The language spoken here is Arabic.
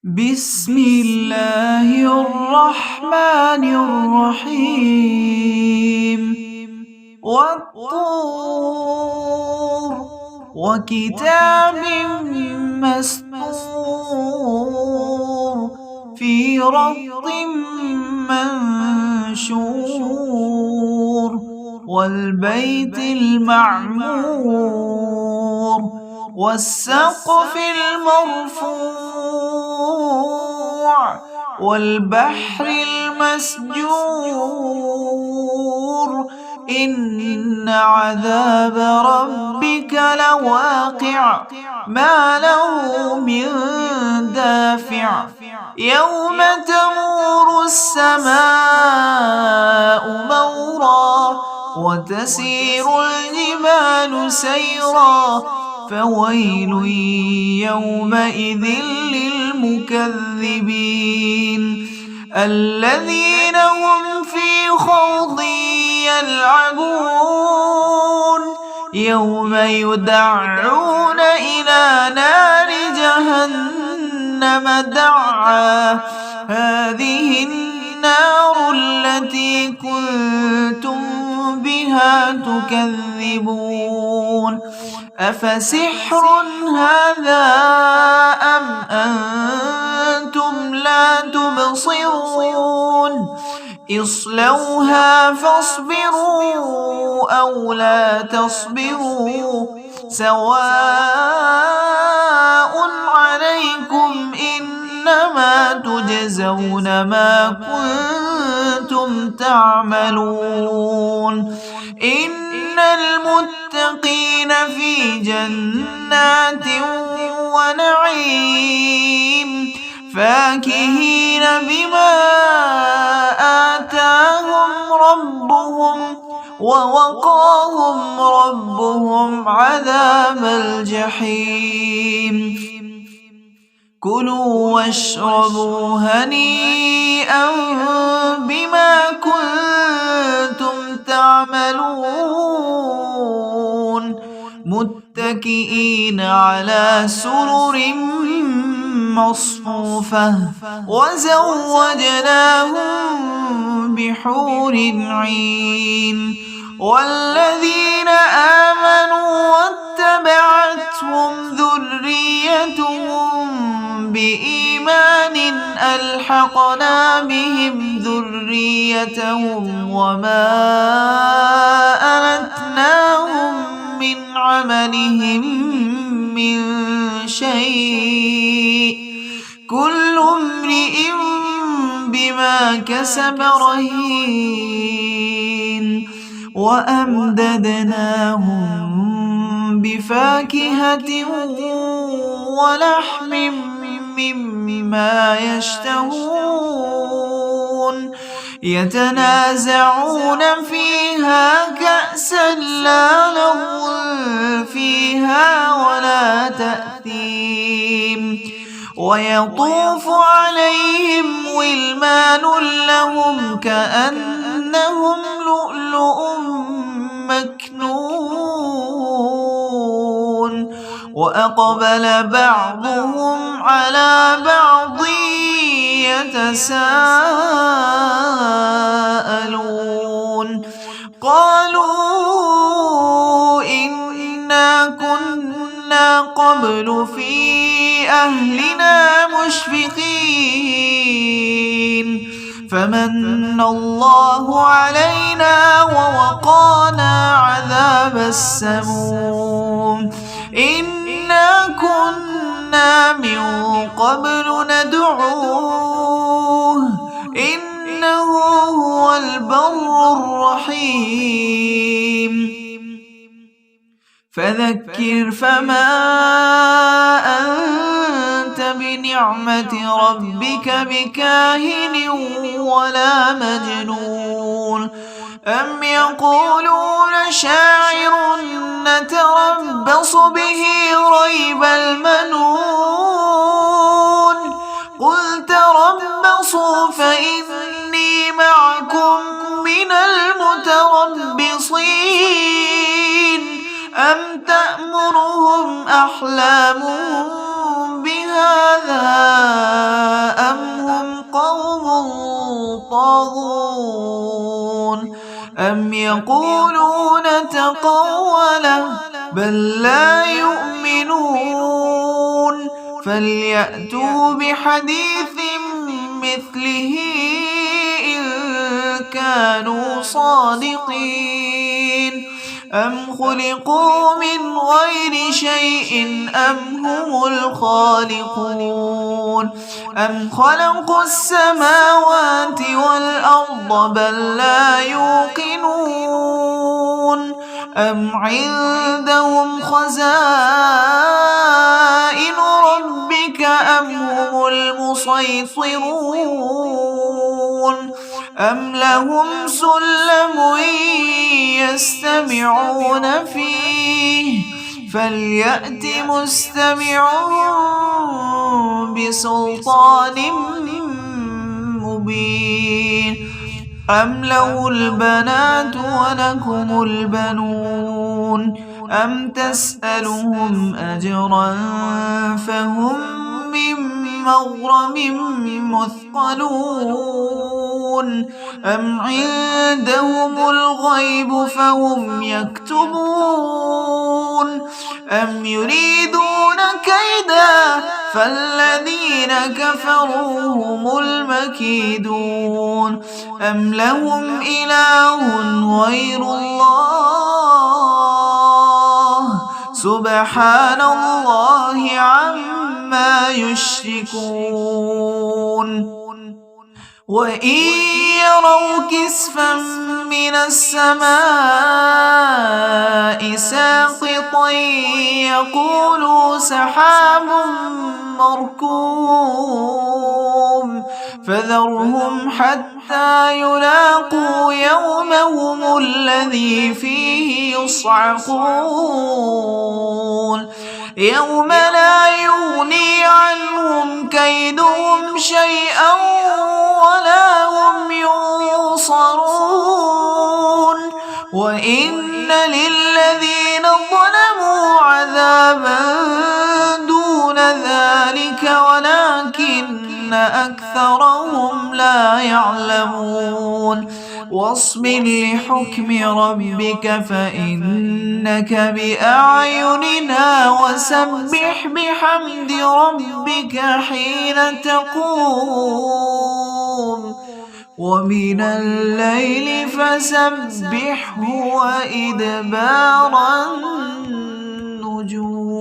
بسم الله الرحمن الرحيم والطور وكتاب مسطور في رق منشور والبيت المعمور والسقف المرفوع والبحر المسجور إن عذاب ربك لواقع ما له من دافع يوم تمور السماء مورا وتسير الجبال سيرا فويل يومئذ للمكذبين الذين هم في خوض يلعبون يوم يدعون إلى نار جهنم دعا هذه النار التي كنتم بها تكذبون أفسحر هذا أم أنتم لا تبصرون اصلوها فاصبروا أو لا تصبروا سواء عليكم إنما تجزون ما كنتم تعملون إن المتقين في جنات ونعيم فاكهين بما آتاهم ربهم ووقاهم ربهم عذاب الجحيم كلوا واشربوا هنيئا بما كنتم تعملون متكئين على سرر مصفوفة وزوجناهم بحور عين والذين آمنوا واتبعتهم ذريتهم بإيمان ألحقنا بهم ذريتهم وما ألتناهم من عملهم من شيء كل امرئ بما كسب رهين وأمددناهم بفاكهة ولحم مما يشتهون يتنازعون فيها كأسا لا لغو فيها ولا تأثيم ويطوف عليهم ولمان لهم كأنهم لؤلؤ مكنون وأقبل بعضهم على بعض يتساءلون قالوا إنا كنا قبل في أهلنا مشفقين فمن الله علينا ووقانا عذاب السموم إنا كنا من قبل ندعوه إنه هو البر الرحيم فذكر فما أنت بنعمة ربك بكاهن ولا مجنون أم يقولون شاعر نتربص به ريب المنون قل تربصوا فإني معكم من المتربصين أم تأمرهم أحلامهم بهذا أم يقولون تقوله بل لا يؤمنون فليأتوا بحديث مثله إن كانوا صادقين أم خلقوا من غير شيء أم هم الخالقون أم خلقوا السماوات والأرض بل لا يوقنون أم عندهم خزائن ربك أم هم المسيطرون أم لهم سلم يستمعون فيه فليأت مستمعون بسلطان مبين أم له البنات ولكم البنون أم تسألهم أجرا فهم من مغرم مثقلون أم عندهم الغيب فهم يكتبون أم يريدون كيدا فالذين كفروا هم المكيدون أم لهم إله غير الله سبحان الله عما يشركون وإن يروا كسفا من السماء ساقطا يقولوا سحاب مركوم فذرهم حتى يلاقوا يومهم الذي فيه يصعقون يوم لا يغني عنهم كيدهم شيئا ولا هم ينصرون وإن للذين ظلموا عذابا دون ذلك ولكن أكثرهم لا يعلمون واصبر لحكم ربك فإنك بأعيننا وسبح بحمد ربك حين تقوم ومن الليل فسبحه وإدبار النجوم